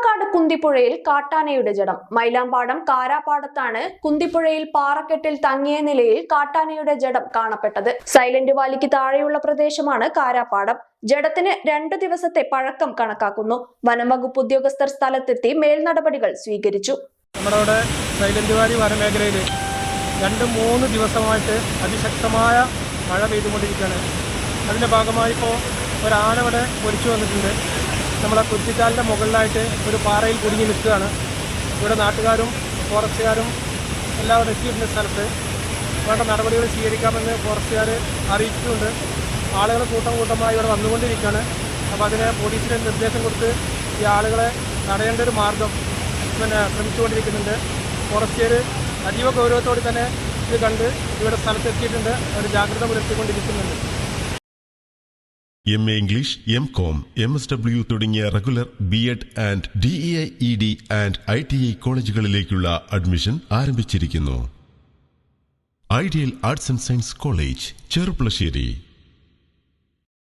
പാലക്കാട് കുന്തിപ്പുഴയിൽ കാട്ടാനയുടെ ജഡം. മൈലാമ്പാടം കാരാപ്പാടത്താണ് കുന്തിപ്പുഴയിൽ പാറക്കെട്ടിൽ തങ്ങിയ നിലയിൽ കാട്ടാനയുടെ ജഡം കാണപ്പെട്ടത്. സൈലന്റ് വാലിക്ക് താഴെയുള്ള പ്രദേശമാണ് കാരാപ്പാടം. ജഡത്തിന് 2 ദിവസത്തെ പഴക്കം കണക്കാക്കുന്നു. വനംവകുപ്പ് ഉദ്യോഗസ്ഥർ സ്ഥലത്തെത്തി മേൽനടപടികൾ സ്വീകരിച്ചു. നമ്മുടെ സൈലന്റ് വാലി വനമേഖലയിൽ 2-3 ദിവസമായിട്ട് അതിശക്തമായ മഴ പെയ്തുകൊണ്ടിരിക്കുകയാണ്. അതിന്റെ ഭാഗമായി ഇപ്പോൾ ഒരാന ഇവിടെ പൊരിച്ചു വന്നിട്ടുണ്ട്. നമ്മുടെ കുറ്റിക്കാലിൻ്റെ മുകളിലായിട്ട് ഒരു പാറയിൽ കുടുങ്ങി നിൽക്കുകയാണ്. ഇവിടെ നാട്ടുകാരും ഫോറസ്റ്റുകാരും എല്ലാവരും എത്തിയിട്ടുണ്ട്. സ്ഥലത്ത് വേണ്ട നടപടികൾ സ്വീകരിക്കാമെന്ന് ഫോറസ്റ്റുകാർ അറിയിച്ചിട്ടുണ്ട്. ആളുകൾ കൂട്ടമായി ഇവിടെ വന്നുകൊണ്ടിരിക്കുകയാണ്. അപ്പോൾ അതിന് പോലീസിന് നിർദ്ദേശം കൊടുത്ത് ഈ ആളുകളെ തടയേണ്ട ഒരു മാർഗം ശ്രമിച്ചുകൊണ്ടിരിക്കുന്നുണ്ട്. ഫോറസ്റ്റുകാർ അതീവ ഗൗരവത്തോടെ തന്നെ ഇത് കണ്ട് ഇവിടെ സ്ഥലത്തെത്തിയിട്ടുണ്ട്. അവർ ജാഗ്രത പുലർത്തിക്കൊണ്ടിരിക്കുന്നുണ്ട്. MA English, MCom, MSW തുടങ്ങിയ regular BEd and DEI ED and ITI കോളേജുകളിലേക്കുള്ള അഡ്മിഷൻ ആരംഭിച്ചിരിക്കുന്നു. Ideal arts and science college, Cherpulassery.